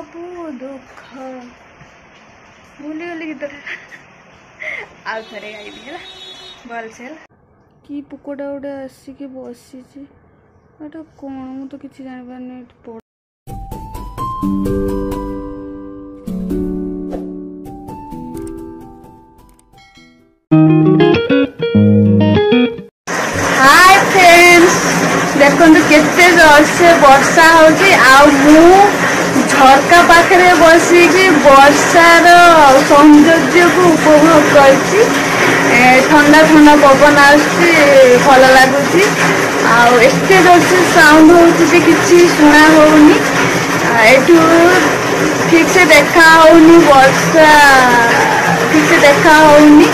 सबु दुख भूली गली गीत आउ थे गाइबी है भलसे कि पुकटा गोटे आसिक बसी कौन मु तो किसी जापार हाय फ्रेंड्स देखो केते जोरसे वर्षा होची झरका पाखे बसिकी वर्षार सौंदर्य को उपभोग करची ठंडा ठंडा पवन आसुची भल लगुच एते जोरसे साउंड होची किसी शुणा होनी एठू ठीक से देखा होनी वर्षा ठीक से देखा होनी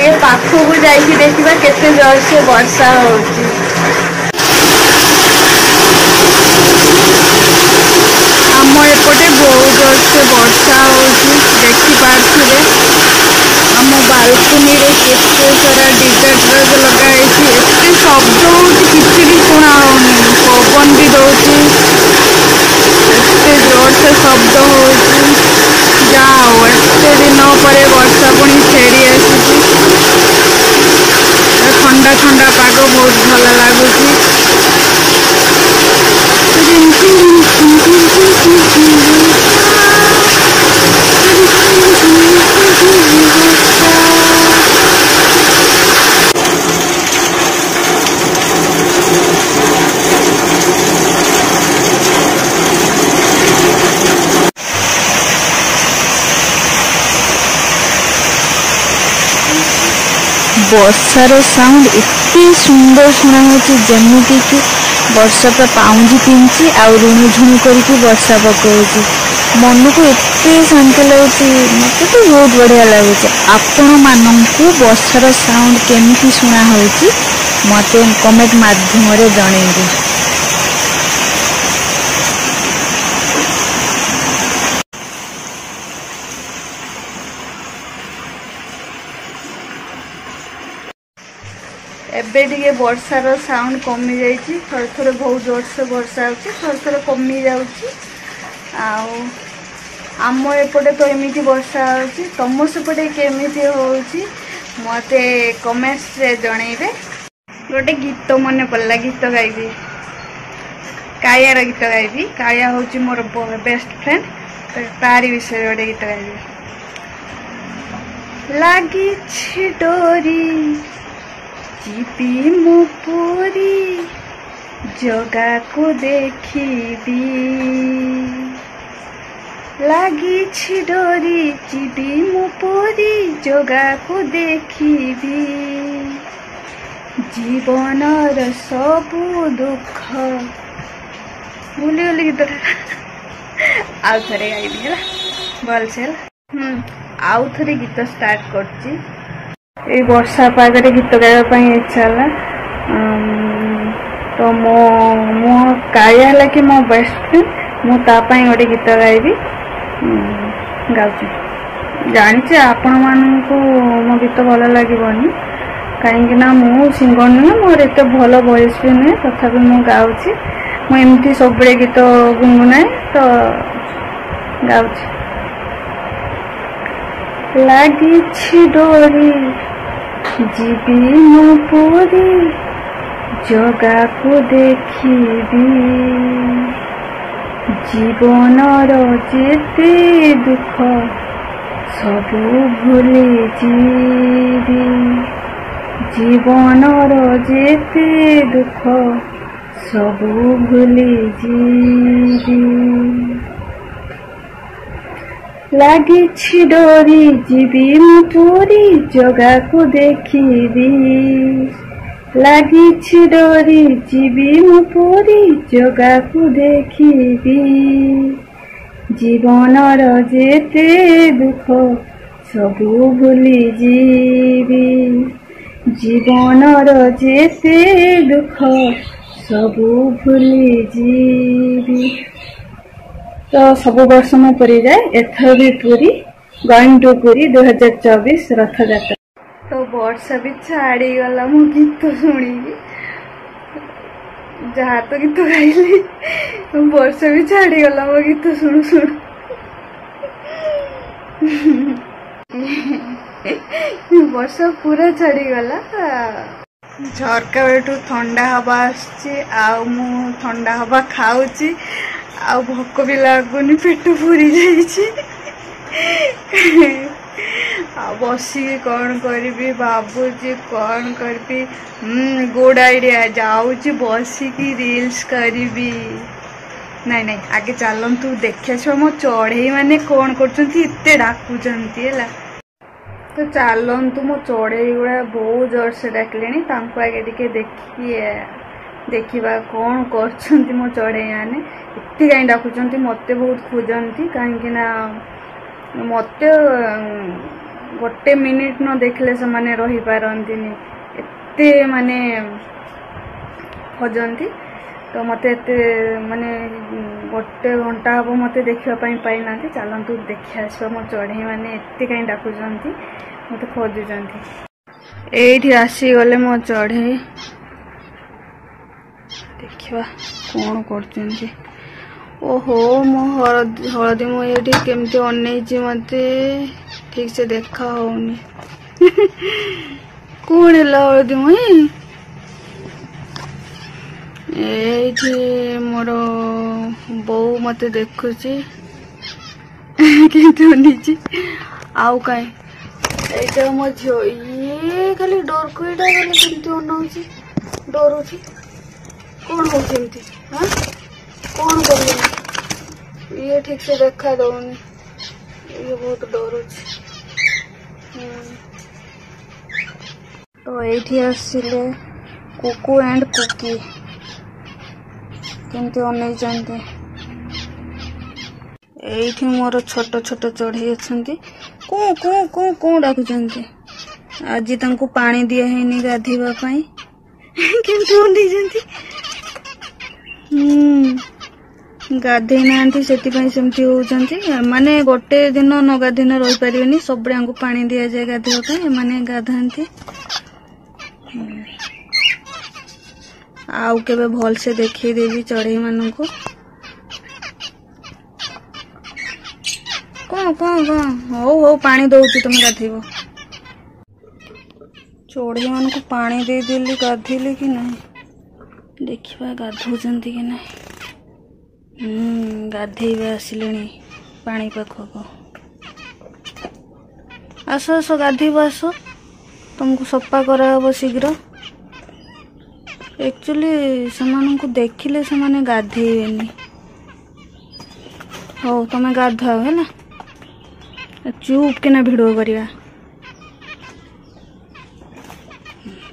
ये पाखक जाइए देखा केते जोरसे वर्षा होची आम एपटे बहुत जोरसे वर्षा होखिपारे आम बालकनी केते सारा डिजाइटर लगाई एते शब्द होती भी शुणा होनी पवन भी दौर से शब्द हो जाओ एते दिन पर वर्षा पुणी फेरी आसी ठंडा ठंडा पाग बहुत भल लगुच वर्षार साउंड एते सुंदर शुणा जमीती कि वर्षा पर पाउंजी पिंची आ ऋणु झुणु करके वर्षा पकाउची मन को एते शांति लगुच मत तो बहुत बढ़िया लगुच आपण मानू वर्षार साउंड केमिति शुणा होची मते कमेंट माध्यम रे जणेबे। एबे टिके वर्षार साउंड कमी जाइए थोड़े थोड़े बहुत जोर से वर्षा होती थोड़े थोड़े कमी जाऊँगी आम एपटे तो एमती वर्षा होती तुम सेपटे केमिति होउची मते कमेंट्स रे जणेबे। गोटे गीत मन पड़ला गीत गाइबी कायार गीत गाइबी काया होची मोर बेस्ट फ्रेंड तारी विषय गोटे गीत गाइबी लागी डोरी जीपी मु पूरी जगा को देखी लगी डोरी जीपी मु पूरी जगा को देखी जीवन सबु दुख भूली गली गीत आउ थे गाइबी है भलसे आउ थे गीत स्टार्ट करची ये वर्षा पागरे गीत गाइबा इच्छा है तो मो काया है कि मो बेस्ट फ्रेंड मु तापाई गोटे गीत गाइबी गाउची जानी आपण मानू मो गीत भल लगे कहीं मु सिंगर नुहे मोर एत भल वॉइस भी नुहे तथापि मु गाउची मुझे सब गीत गुनगुनाए तो गाउची लगी डोरी जीवी मु पूरी जगा को देखी जीवन जेते दुख सबू भूली जीवी जीवन जेते दुख सबू भूली जीवी लगी डोरी जीवी मु पूरी जगा को देखी लगी डोरी जीवी मु पूरी जगा को देखी जीवन जेते दुख सबू भूली जीवी जीवन जेते दुख सबू भूली जीवी तो सब वर्ष में पूरी जाए एथर भी पूरी गोइंग टू पूरी 2024 रथ यात्रा तो वर्षा भी छाड़ी गला मो गीत शुणी जहाँ तो गीत गाइली वर्षा भी छाड़ी गला मो गीत शुणु शुणु ବର୍ଷା ପୁରା ଛାଡ଼ିଗଲା। ଝରକା ବେଠୁ ଥଣ୍ଡା ହବା ଆସୁଛି ଆଉ ମୁଁ ଥଣ୍ଡା ହବା ଖାଉଛି ଆଉ ଭୋକ ବି ଲାଗୁନି, ପେଟ ପୁରି ଯାଇଛି। ଆଉ ବସିକି କ'ଣ କରିବି ଭାବୁଛି, କ'ଣ କରିବି। ଗୁଡ୍ ଆଇଡିଆ, ଯାଉଛି ବସିକି ରିଲ୍ସ କରିବି। ନାଇଁ ନାଇଁ ଆଗେ ଚାଲନ୍ତୁ ଦେଖି ଆସିବା ମୋ ଚଢ଼େଇ ମାନେ କ'ଣ କରୁଛନ୍ତି, ଏତେ ଡାକୁଛନ୍ତି ହେଲା। ତ ଚାଲନ୍ତୁ, ମୋ ଚଢ଼େଇ ଗୁଡ଼ା ବହୁତ ଜୋରସେ ଡାକିଲେଣି, ତାଙ୍କୁ ଆଗେ ଟିକେ ଦେଖିବା କ'ଣ କରୁଛନ୍ତି ମୋ ଚଢ଼େଇ ମାନେ। ଏତେ କାହିଁ ଡାକୁଛନ୍ତି, ମୋତେ ବହୁତ ଖୋଜନ୍ତି, କାହିଁକି ନା ମୋତେ ଗୋଟେ ମିନିଟ୍ ନ ଦେଖିଲେ ସେମାନେ ରହିପାରନ୍ତିନି, ଏତେ ମାନେ ଖୋଜନ୍ତି। ତ ମୋତେ ଏତେ ମାନେ ଗୋଟେ ଘଣ୍ଟା ହେବ ମୋତେ ଦେଖିବା ପାଇଁ ପାଇନାହାନ୍ତି। ଚାଲନ୍ତୁ ଦେଖି ଆସିବା ମୋ ଚଢ଼େଇ ମାନେ ଏତେ କାହିଁ ଡାକୁଛନ୍ତି, ମୋତେ ଖୋଜୁଛନ୍ତି। ଏଇଠି ଆସିଗଲେ ମୋ ଚଢ଼େଇ, ଦେଖିବା କ'ଣ କରୁଛନ୍ତି। ଓହୋ, ମୋ ହଳଦୀ ମୁଁ ଏଇଠି କେମିତି ଅନେଇଛି, ମୋତେ ଠିକ୍ ସେ ଦେଖା ହଉନି। କ'ଣ ହେଲା ହଳଦୀ ମୁଇଁ? ଏଇଠି ମୋର ବୋଉ ମୋତେ ଦେଖୁଛି କେମିତି ଅନେଇଛି, ଆଉ କାହିଁ। এইটা ମୋ ଝିଅ, ଇଏ ଖାଲି ଡରକୁଇଟା ଖାଲି କେମିତି ଅନଉଛି, ଡରୁଛି। କ'ଣ ହଉଛି ଏମିତି? କ'ଣ କରିବି? ଇଏ ଠିକ୍ ସେ ଦେଖା ଦଉନି, ଇଏ ବହୁତ ଡରୁଛି। ତ ଏଇଠି ଆସିଲେ କୁକୁ ଆଣ୍ଡ କୁକି କେମିତି ଅନେଇଛନ୍ତି। ଏଇଠି ମୋର ଛୋଟ ଛୋଟ ଚଢ଼େଇ ଅଛନ୍ତି, କୋଉ ଡାକୁଛନ୍ତି। ଆଜି ତାଙ୍କୁ ପାଣି ଦିଆ ହେଇନି ଗାଧୋଇବା ପାଇଁ, କେମିତି ଅନେଇଛନ୍ତି। ଗାଧେଇ ନାହାନ୍ତି ସେଥିପାଇଁ ସେମିତି ହଉଛନ୍ତି। ଏମାନେ ଗୋଟେ ଦିନ ନ ଗାଧେଇନେ ରହିପାରିବେନି, ସବୁବେଳେ ଆଙ୍କୁ ପାଣି ଦିଆଯାଏ ଗାଧୋଇବା ପାଇଁ, ଏମାନେ ଗାଧାନ୍ତି। ଆଉ କେବେ ଭଲସେ ଦେଖେଇଦେବି ଚଢ଼େଇ ମାନଙ୍କୁ। କ'ଣ ହଉ ପାଣି ଦଉଛି, ତମେ ଗାଧେଇବ। ଚଢ଼େଇ ମାନଙ୍କୁ ପାଣି ଦେଇଦେଲି, ଗାଧେଇଲେ କି ନାହିଁ ଦେଖିବା, ଗାଧଉଛନ୍ତି କି ନାହିଁ। ଗାଧେଇବା ଆସିଲେଣି ପାଣି ପାଖକୁ। ଆସ ଗାଧେଇବ, ଆସ, ତମକୁ ସଫା କରାହବ ଶୀଘ୍ର। एक्चुअली ସେମାନଙ୍କୁ ଦେଖିଲେ ସେମାନେ ଗାଧେଇବେନି। ହଉ ତମେ ଗାଧାଅ ହେଲା, ଚୁପ୍ କିନା ଭିଡ଼ିଓ କରିବା।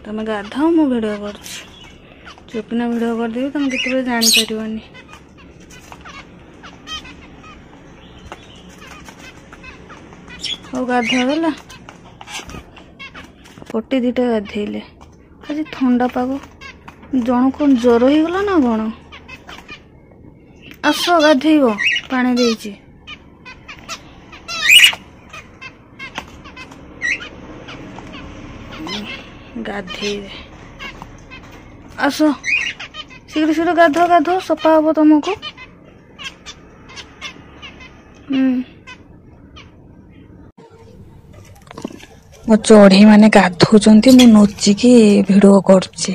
ତମେ ଗାଧାଅ, ମୁଁ ଭିଡ଼ିଓ କରୁଛି। ଚୁପ୍ କିନା ଭିଡ଼ିଓ କରିଦେବି, ତମେ କେତେବେଳେ ଜାଣିପାରିବନି। ହଉ ଗାଧାଅ ହେଲା, ଗୋଟେ ଦିଟା ଗାଧେଇଲେ। ଆଜି ଥଣ୍ଡା ପାଗ, ଜଣକୁ ଜ୍ୱର ହେଇଗଲା ନା କ'ଣ? ଆସ ଗାଧେଇବ, ପାଣି ଦେଇଛି। ଗାଧେଇବେ, ଆସ ଶୀଘ୍ର ଗାଧାଅ, ସଫା ହବ ତମକୁ। ମୋ ଚଢ଼େଇ ମାନେ ଗାଧଉଛନ୍ତି, ମୁଁ ନୁଚିକି ଭିଡ଼ିଓ କରୁଛି।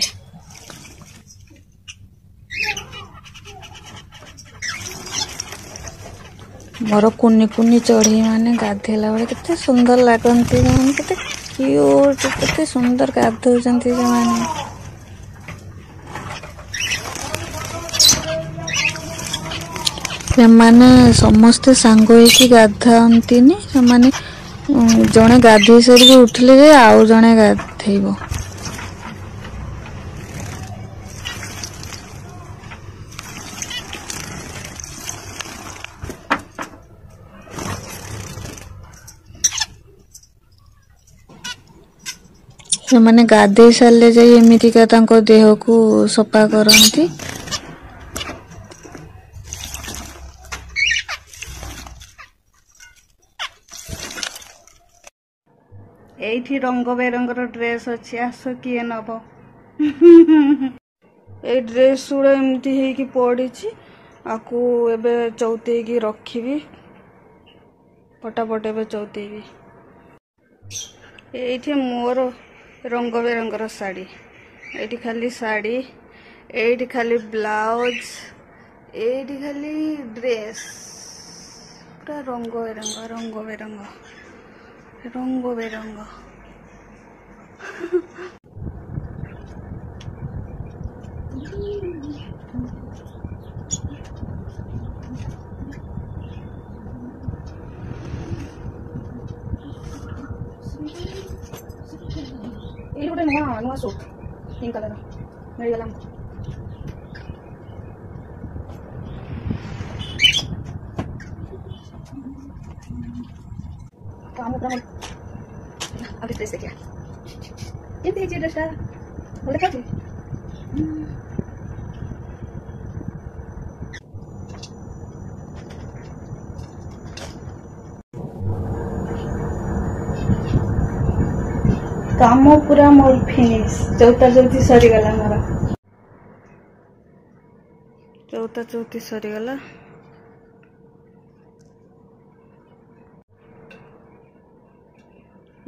ମୋର କୁନି କୁନି ଚଢ଼େଇ ମାନେ ଗାଧେଇଲା ବେଳେ କେତେ ସୁନ୍ଦର ଲାଗନ୍ତି, ସେମାନେ କେତେ କ୍ୟୁଟ୍, କେତେ ସୁନ୍ଦର ଗାଧଉଛନ୍ତି ସେମାନେ। ସେମାନେ ସମସ୍ତେ ସାଙ୍ଗ ହେଇକି ଗାଧାନ୍ତିନି, ସେମାନେ ଜଣେ ଗାଧେଇ ସାରିକି ଉଠିଲେ ଯେ ଆଉ ଜଣେ ଗାଧେଇବ। ସେମାନେ ଗାଧେଇ ସାରିଲେ ଯାଇ ଏମିତିକା ତାଙ୍କ ଦେହକୁ ସଫା କରନ୍ତି। ଏଇଠି ରଙ୍ଗ ବେରଙ୍ଗର ଡ୍ରେସ୍ ଅଛି, ଆସ କିଏ ନବ। ଏଇ ଡ୍ରେସ୍ ଗୁଡ଼ା ଏମିତି ହେଇକି ପଡ଼ିଛି, ଆକୁ ଏବେ ଚଉତେଇକି ରଖିବି। फटाफट एवं चौथेबी ये मोर रंग बेरंगर शाड़ी ये खाली शाड़ी ये खाली ब्लाउज ये खाली ड्रेस पूरा रंग बेरंग रंग बेरंग रंग बेरंग ये गोटे नुआ नुआ सूट पिंक कलर मिलगला काम पूरा अभी ड्रेस देखिए केमती है ड्रेसटा भल देखा काम पूरा मोर फिनिश चौथा चौथी सरीगला मोर चौथा चौथी सरीगला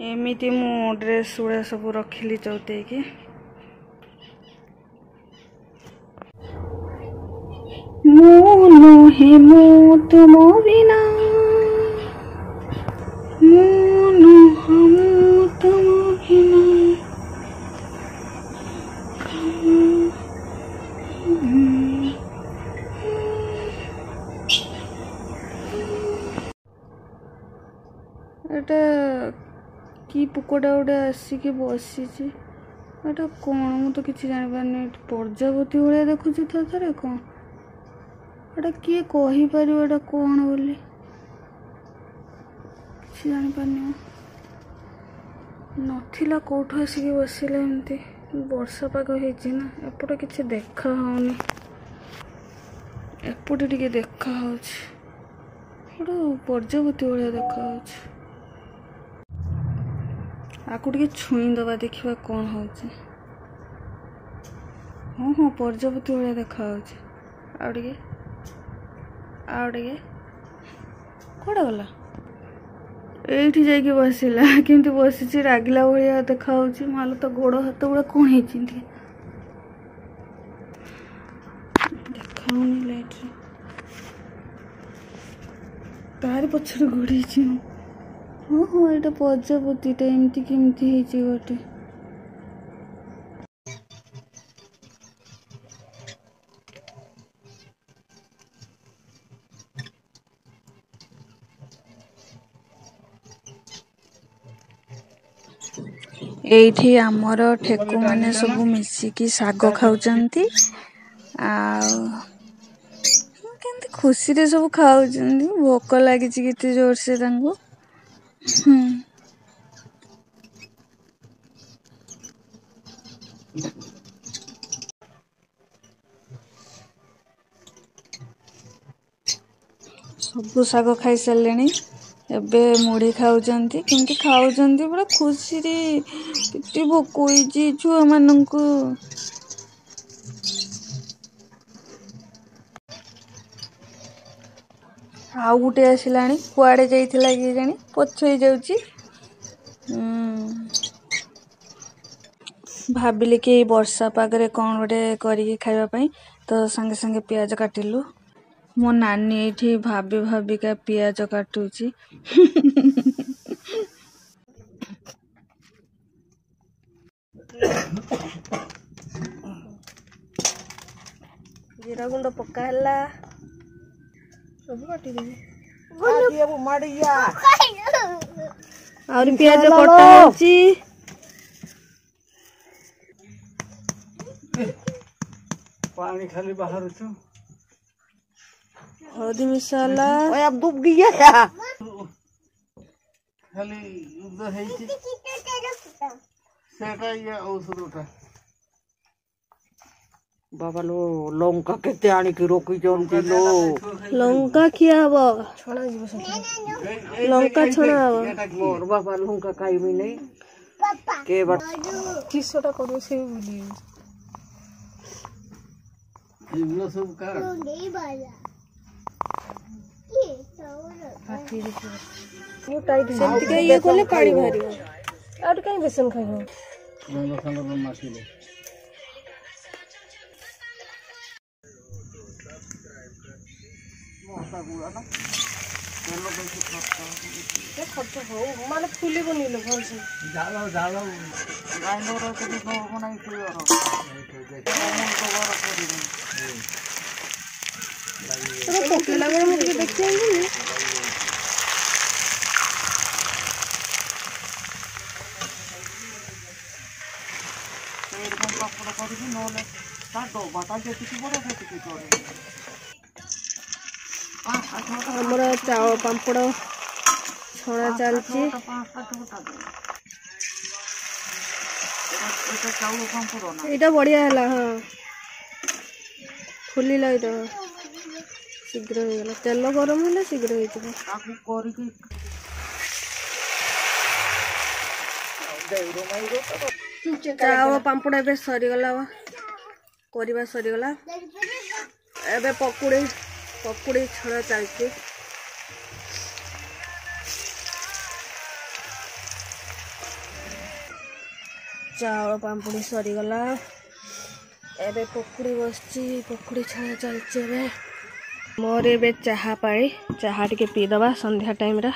एमती मु ड्रेस गुड़ा सब रखिली चौथे की मु नुहे मु तुम बिना एटा कि पुकटा गोटे आसिक बसी एटा कौन मुझे किसी जानी प्रजापति भाया देखुची थे कौन एटा किए कहीपर एटा कौन बोली किसी जानी नथिला कौटू आसिक बसिला एमती वर्षा पाग होना एपटे किसी देखा होनी एपटे टिके देखा प्रजापति भाया देखा आपको टे छुई दबा देखा कौन हो हाँ हाँ प्रजापति भाया देखा आगे कौड़ा गला ये जाकि बसला केमती बसी रागिला भाया देखा माल तो गोड़ हाथ गुड़ा कौन है देखा लाइट तार पछर गोड़ी हाँ हाँ यहाँ प्रजापति एमती केमती गोटे ये आमर ठेकु मैंने सब मिसिकी साग खाऊंती केमती खुशी रे सब खाऊ भोक लगी केते जोर से सब साग खाई सारे एबे मुढ़ी खाऊंती केमती खाऊंती बड़ा खुशी रे भोक होइछि छुआ माननकु आउ गुटे आसिलाणी कुआड़े जाइथिला कि जानी पछई जाउची भाविली कि वर्षा पागरे कौन गोटे करिकी खाइबा पई तो संगे संगे प्याज काटिलु मो नानी ये भाभी भाविका पियाज काटुची जीरा गुंड पकाला सब काटी देबी और पियाज कटा होची पानी खाली बाहर छु हल्दी मसाला ओए अब डूब गई है खाली उधर है सेटा ये औषधटा बाबा लो लंका केते आनी की रोकी जंती लो लंका किया हबो छणा जीव लंका छणा हबो मोर बाबा लंका खाइबी नहीं पापा के बात किसटा करू से बोली इमलो सब का नहीं बाजा ये तो सेमती का ये कोले पानी बाहरियो और कहीं बेसन खाइबो खर्च हो माने फुली बनिलो भल से जालो ग्राइंडर के भी बनाई के तो पकेला में मुझे देखते हैं नहीं हमारा चावल पांपड़ छड़ा चलती ये बढ़िया है हाँ फुलिला शीघ्र हो गला तेल गरम है शीघ्र हो चावल पांपड़ ए सरीगला करवा सरीगला एबे पकुड़ी छड़ा चलती चावल पांपड़ी सरीगला एबे पकुड़ी बसची पकुड़ी छड़ा चलती एबे मोर एबे चाहा पाई चाहा टिके पी दबा संध्या टाइम रा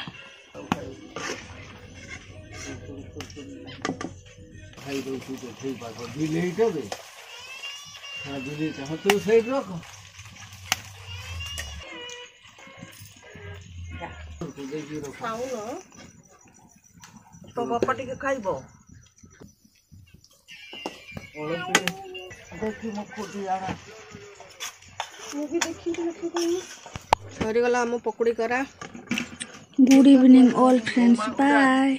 खाई दो तू तो ठीक बात दिले ही देबे हां दिले तो तू साइड रख खाऊ न तो बापा टिके खाइबो देखी मुख दिया सरीगला हम पकुड़ी करा good evening all friends bye.